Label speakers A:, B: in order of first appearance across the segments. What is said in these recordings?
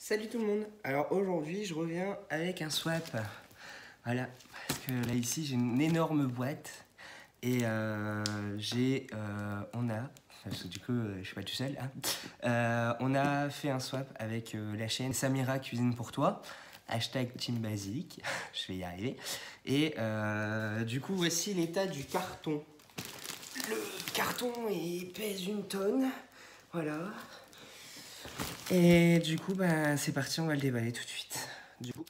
A: Salut tout le monde. Alors aujourd'hui je reviens avec un swap. Voilà, parce que là ici j'ai une énorme boîte et on a, parce que du coup je suis pas tout seul, hein, on a fait un swap avec la chaîne Samira Cuisine pour toi, hashtag Team Basilic, je vais y arriver. Et du coup voici l'état du carton. Le carton pèse 1 tonne, voilà. Et du coup, bah, c'est parti, on va le déballer tout de suite. Du coup,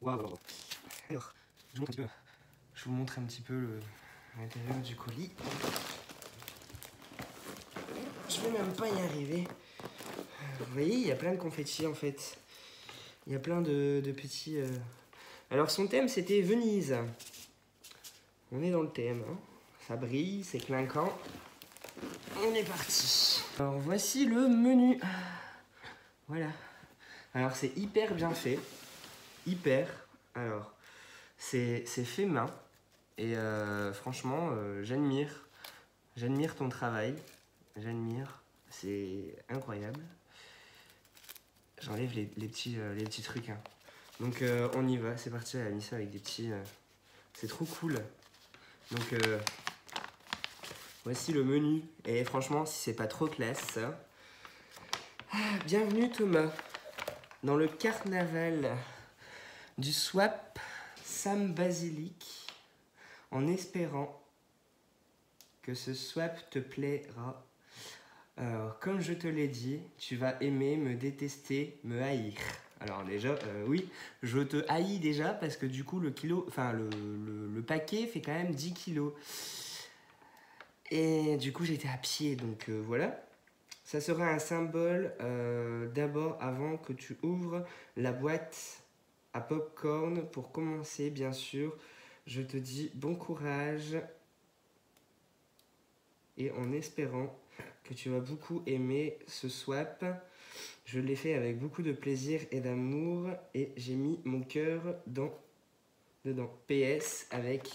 A: Waouh. Alors, je vous montre un petit peu l'intérieur du colis. Je vais même pas y arriver. Vous voyez, il y a plein de confettis en fait. Il y a plein de petits... Alors son thème c'était Venise. On est dans le thème, hein. Ça brille, c'est clinquant. On est parti. Alors voici le menu. Voilà. Alors c'est hyper bien fait. Hyper. Alors c'est fait main. Et franchement j'admire. J'admire ton travail. J'admire. C'est incroyable. J'enlève les petits trucs. Hein. Donc on y va. C'est parti. Elle a mis ça avec des petits... C'est trop cool. Donc voici le menu. Et franchement, si c'est pas trop classe... bienvenue Thomas. Dans le carnaval du swap Sam Basilic. En espérant que ce swap te plaira. Alors, comme je te l'ai dit, tu vas aimer, me détester, me haïr. Alors déjà, oui, je te haïs déjà parce que du coup le paquet fait quand même 10 kilos. Et du coup j'étais à pied, donc voilà. Ça sera un symbole d'abord avant que tu ouvres la boîte à popcorn. Pour commencer, bien sûr, je te dis bon courage et en espérant que tu vas beaucoup aimer ce swap. Je l'ai fait avec beaucoup de plaisir et d'amour et j'ai mis mon cœur dedans. PS avec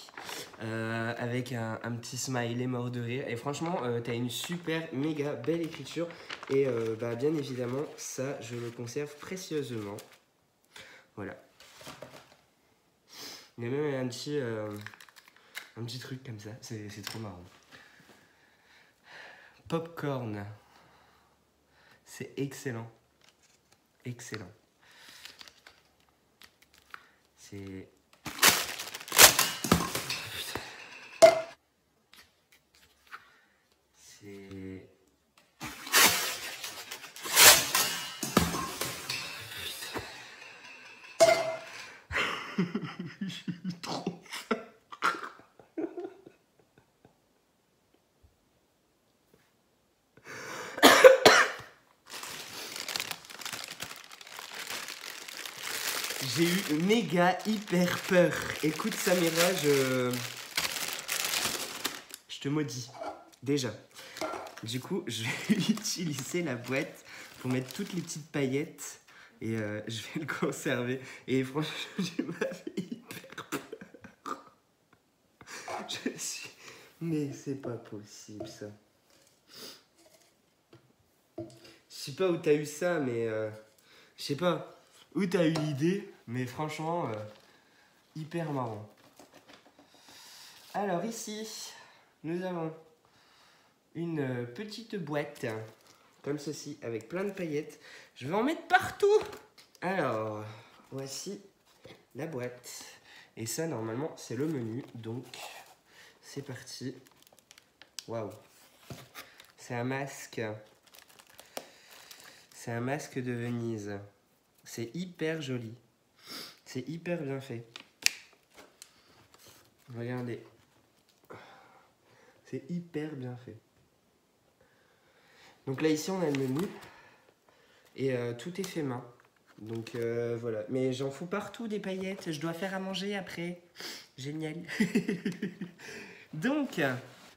A: un petit smiley mort de rire. Et franchement, t'as une super méga belle écriture. Et bien évidemment, ça, je le conserve précieusement. Voilà. Il y a même un petit truc comme ça. C'est trop marrant. Popcorn. C'est excellent. Excellent. C'est... C'est... Trop... J'ai eu méga hyper peur. Écoute Samira, je te maudis. Déjà. Du coup, je vais utiliser la boîte pour mettre toutes les petites paillettes. Et je vais le conserver. Et franchement, j'ai fait hyper peur. Je suis... Mais c'est pas possible ça. Je sais pas où t'as eu ça, mais... je sais pas où t'as eu l'idée, mais franchement, hyper marrant. Alors ici, nous avons une petite boîte, comme ceci, avec plein de paillettes. Je vais en mettre partout. Alors, voici la boîte. Et ça, normalement, c'est le menu. Donc, c'est parti. Waouh. C'est un masque. C'est un masque de Venise. C'est hyper joli. C'est hyper bien fait. Regardez. C'est hyper bien fait. Donc là, ici, on a le menu. Et tout est fait main. Donc voilà. Mais j'en fous partout des paillettes. Je dois faire à manger après. Génial. Donc,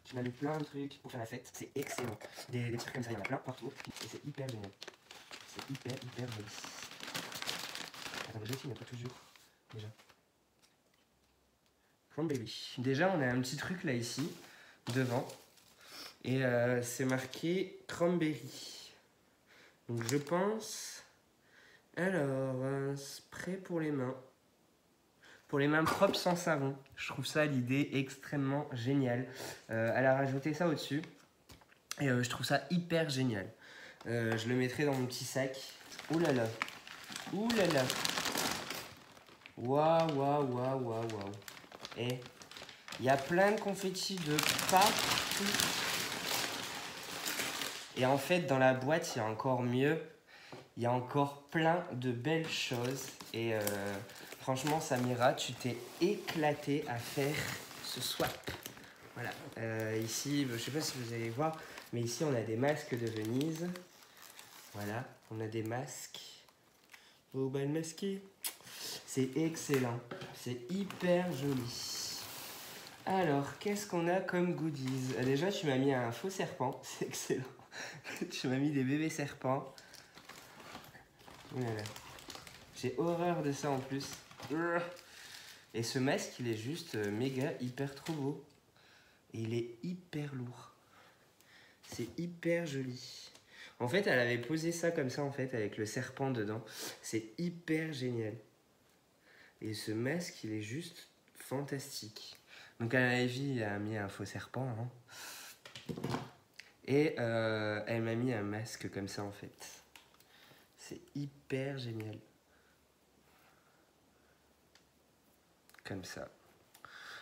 A: tu m'as mis plein de trucs pour faire la fête. C'est excellent. Des trucs comme ça, il y en a plein partout. Et c'est hyper génial. C'est hyper joli. Attends, déjà, il n'y a pas toujours. Déjà. Cranberry. Déjà, on a un petit truc là, ici, devant. Et c'est marqué cranberry. Donc, je pense... Alors, un spray pour les mains. Pour les mains propres sans savon. Je trouve ça l'idée extrêmement géniale. Elle a rajouté ça au-dessus. Et je trouve ça hyper génial. Je le mettrai dans mon petit sac. Ouh là là. Ouh là là. Waouh, waouh, waouh, waouh, waouh. Et il y a plein de confettis de partout. Et en fait, dans la boîte, il y a encore mieux. Il y a encore plein de belles choses. Et franchement, Samira, tu t'es éclatée à faire ce swap. Voilà. Ici, je ne sais pas si vous allez voir, mais ici, on a des masques de Venise. Voilà, on a des masques. Oh, bah, le masqué. C'est excellent. C'est hyper joli. Alors, qu'est-ce qu'on a comme goodies? Déjà, tu m'as mis un faux serpent. C'est excellent. Tu m'as mis des bébés serpents. Voilà. J'ai horreur de ça en plus. Et ce masque, il est juste méga, hyper trop beau. Et il est hyper lourd. C'est hyper joli. En fait, elle avait posé ça comme ça, en fait, avec le serpent dedans. C'est hyper génial. Et ce masque, il est juste fantastique. Donc, à la vie, elle a mis un faux serpent. Hein. Et elle m'a mis un masque comme ça, en fait. C'est hyper génial. Comme ça.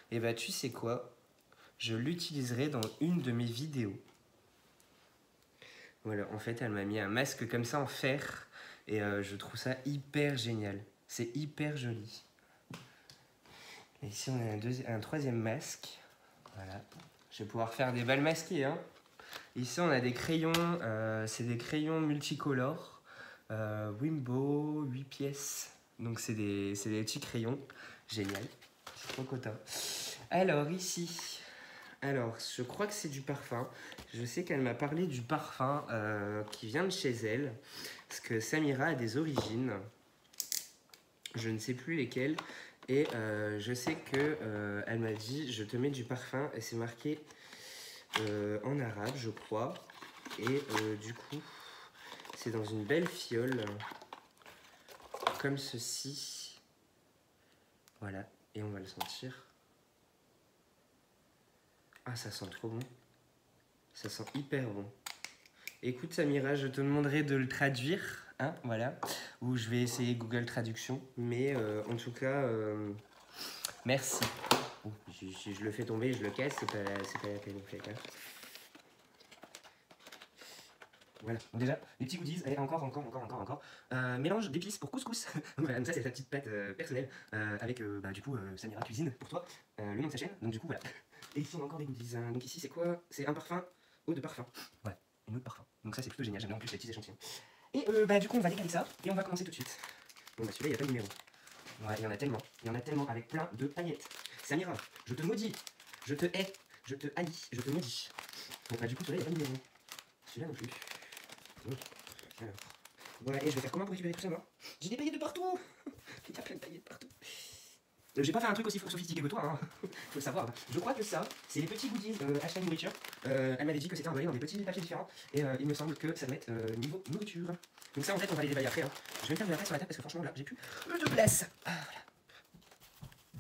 A: Et bah, tu sais quoi? Je l'utiliserai dans une de mes vidéos. Voilà, en fait, elle m'a mis un masque comme ça en fer. Et je trouve ça hyper génial. C'est hyper joli. Et ici, on a un troisième masque. Voilà. Je vais pouvoir faire des balles masquées. Hein. Ici, on a des crayons. C'est des crayons multicolores. Wimbo, 8 pièces. Donc, c'est des petits crayons. Génial. Je suis trop content. Alors, ici... Alors, je crois que c'est du parfum. Je sais qu'elle m'a parlé du parfum qui vient de chez elle. Parce que Samira a des origines. Je ne sais plus lesquelles. Et je sais que elle m'a dit, je te mets du parfum. Et c'est marqué en arabe, je crois. Et du coup, c'est dans une belle fiole. Comme ceci. Voilà. Et on va le sentir. Ah, ça sent trop bon. Ça sent hyper bon. Écoute, Samira, je te demanderai de le traduire, hein, voilà. Ou je vais essayer Google Traduction. Mais en tout cas, merci. Oh, si je le fais tomber, je le casse, c'est pas la peine, en fait. Hein. Voilà, donc déjà, les petits goodies, allez, encore. Mélange d'épices pour couscous. Voilà, donc ça, c'est ta petite pâte personnelle avec, du coup, Samira Cuisine pour toi, le nom de sa chaîne. Donc du coup, voilà. Et ici, on a encore des goodies. Hein. Donc ici, c'est quoi? C'est un parfum, eau de parfum. Voilà, une eau de parfum. Donc ça, c'est plutôt génial. J'aime bien en plus les petits échantillons. Et du coup, on va décaler ça et on va commencer tout de suite. Bon, bah celui-là, il n'y a pas de numéro. Ouais, il y en a tellement. Il y en a tellement avec plein de paillettes. Samira, je te maudis. Je te hais. Je te haïs. Je te maudis. Donc du coup, celui-là, il n'y a pas de numéro. Celui-là non plus. Donc, alors. Voilà, et je vais faire comment pour récupérer tout ça, moi? J'ai des paillettes de partout. Il y a plein de paillettes partout. J'ai pas fait un truc aussi sophistiqué que toi, hein. Faut le savoir. Je crois que ça, c'est les petits goodies hashtag nourriture. Elle m'avait dit que c'était emballé dans des petits papiers différents. Et il me semble que ça doit être niveau nourriture. Donc ça, en fait, on va les déballer après. Hein. Je vais me faire de la place sur la table parce que franchement, là, j'ai plus de place. Ah, voilà.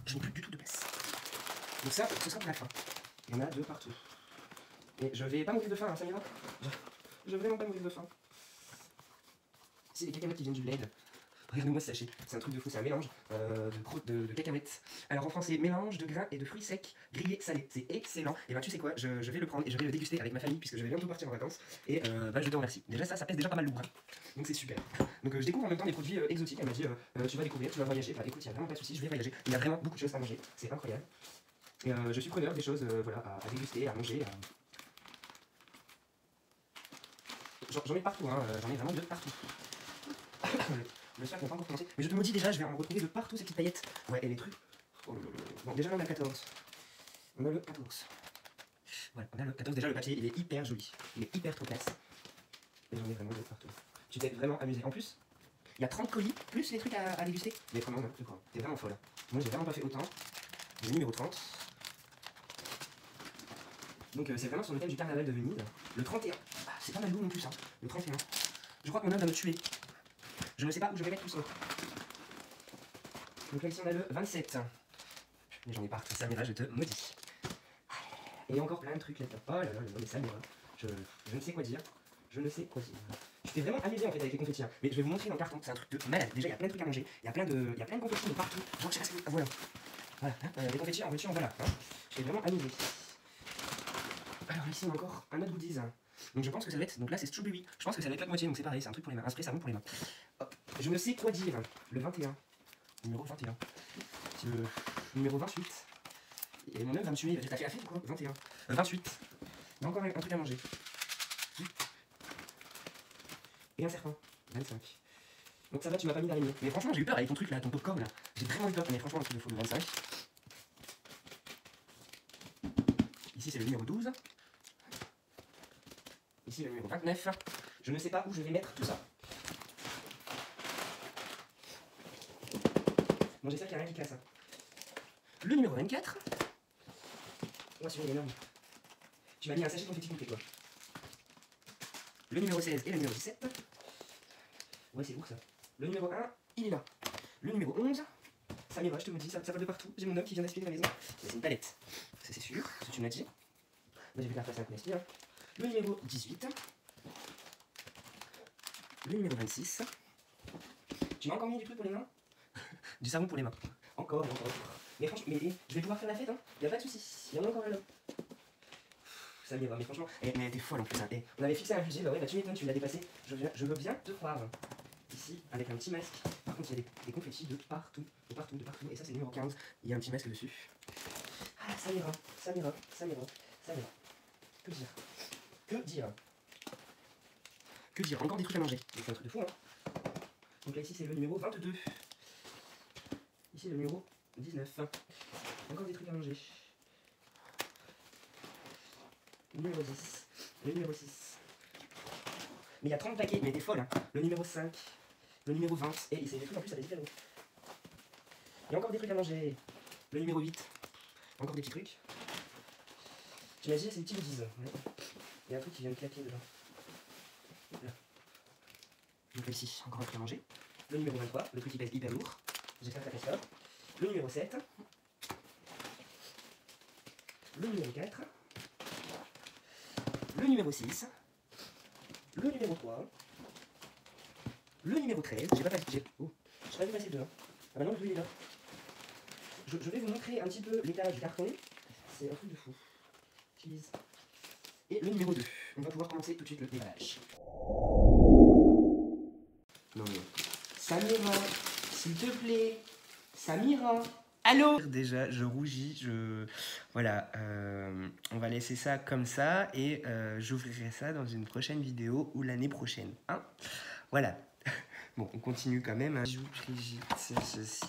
A: Je n'ai plus du tout de place. Donc ça, ce sera pour la fin. Il y en a deux partout. Et je vais pas mourir de faim, hein, Samira. Je vais vraiment pas mourir de faim. C'est les cacahuètes qui viennent du bled. Regardez-moi ce sachet, c'est un truc de fou, c'est un mélange de cacahuètes. Alors en français, mélange de grains et de fruits secs grillés salés, c'est excellent. Et ben tu sais quoi, je vais le prendre et je vais le déguster avec ma famille puisque je vais bientôt partir en vacances. Et je te remercie. Déjà ça pèse déjà pas mal lourd, hein. Donc c'est super. Donc je découvre en même temps des produits exotiques, elle m'a dit tu vas découvrir, tu vas voyager. Enfin écoute, il n'y a vraiment pas de soucis, je vais voyager. Il y a vraiment beaucoup de choses à manger, c'est incroyable. Et je suis preneur des choses voilà, à déguster, à manger. J'en ai partout, hein, j'en ai vraiment de partout. Le sac n'a pas encore commencé. Mais je te maudis déjà, je vais en retrouver de partout ces petites paillettes. Ouais, et les trucs. Oh, bon, déjà là on a le 14. On a le 14. Voilà, on a le 14. Déjà le papier il est hyper joli. Il est hyper trop classe. Et j'en ai vraiment de partout. Tu t'es vraiment amusé. En plus, il y a 30 colis, plus les trucs à déguster. Mais vraiment, non, t'es vraiment folle. Moi j'ai vraiment pas fait autant. Le numéro 30. Donc c'est vraiment sur le thème du carnaval de Venise. Le 31. Ah, c'est pas mal lourd non plus, hein. Le 31. Je crois que mon œuvre va me tuer. Je ne sais pas où je vais mettre tout ça. Donc là ici on a le 27. Mais j'en ai partout, Samira, je te maudis. Et encore plein de trucs là-dedans. Oh là là, mais Samira, je ne sais quoi dire. Je ne sais quoi dire. Je t'ai vraiment amusé en fait avec les confettis. Hein. Mais je vais vous montrer dans le carton, c'est un truc de malade. Déjà il y a plein de trucs à manger. Il y a plein de confettis de partout. Genre je sais pas ce que... Voilà. Voilà, hein, des confettis en veux-tu en voilà. Hein. Je t'ai vraiment amusé. Alors ici on a encore un autre goodies. Donc je pense que ça va être, donc là c'est strawberry. Je pense que ça va être la moitié, donc c'est pareil, c'est un truc pour les mains, un spray savon pour les mains. Hop. Je ne sais quoi dire. Le 21. Numéro 21. Le numéro 28. Et mon œuf va me tuer. T'as fait la fête ou quoi? 21. 28. Il y a encore un truc à manger. Et un serpent. 25. Donc ça va, tu m'as pas mis d'araignée. Mais franchement j'ai eu peur avec ton truc là, ton popcorn là. J'ai vraiment eu peur, mais franchement un truc de fou, le 25. Ici c'est le numéro 12. Ici le numéro 29. Je ne sais pas où je vais mettre tout ça. Bon j'espère qu'il n'y a rien qui casse. Hein. Le numéro 24. Oh celui-là il est énorme. Tu m'as mis un sachet de confetti complet quoi. Le numéro 16 et le numéro 17. Ouais c'est lourd ça. Le numéro 1, il est là. Le numéro 11. Samira, je te le dis, ça vole de partout. J'ai mon homme qui vient d'aspirer la maison. C'est une palette. Ça c'est sûr, ce que tu m'as dit. Là j'ai vu la face à un aspire. Le numéro 18. Le numéro 26. Tu m'as encore mis du truc pour les mains? Du savon pour les mains. Encore. Mais franchement, mais je vais pouvoir faire la fête, hein. Y'a pas de soucis. Il y en a encore un là. Ça m'y va, mais franchement, mais t'es folle en plus. Hein. On avait fixé un budget, bah ouais, bah tu m'étonnes, tu l'as dépassé. Je veux bien te croire. Ici, avec un petit masque. Par contre, il y a des confettis de partout. Et ça, c'est le numéro 15. Il y a un petit masque dessus. Ah, ça m'ira. Que dire? Encore des trucs à manger. C'est un truc de fou, hein. Donc là, ici, c'est le numéro 22. Ici, le numéro 19. Encore des trucs à manger. Le numéro 10. Le numéro 6. Mais il y a 30 paquets, mais t'es folle, hein. Le numéro 5. Le numéro 20. Et c'est des trucs en plus, ça des différents. Il y a encore des trucs à manger. Le numéro 8. Encore des petits trucs. Tu m'as dit, c'est des petits goodies. Ouais. Il y a un truc qui vient de claquer dedans. Là. Donc ici, encore un truc à manger. Le numéro 23, le truc qui pèse hyper lourd. J'espère que ça pèse pas. Le numéro 7. Le numéro 4. Le numéro 6. Le numéro 3. Le numéro 13. J'ai pas passé. Oh, j'ai pas vu passer deux. Hein. Ah bah non, le il est là. Je vais vous montrer un petit peu l'étage du carton. C'est un truc de fou. Cheese. Et le numéro 2. On va pouvoir commencer tout de suite le déballage. Non mais. Samira, s'il te plaît. Samira. Allô? Déjà, je rougis, Voilà, on va laisser ça comme ça et j'ouvrirai ça dans une prochaine vidéo ou l'année prochaine. Hein? Voilà. Bon, on continue quand même. Brigitte, ceci.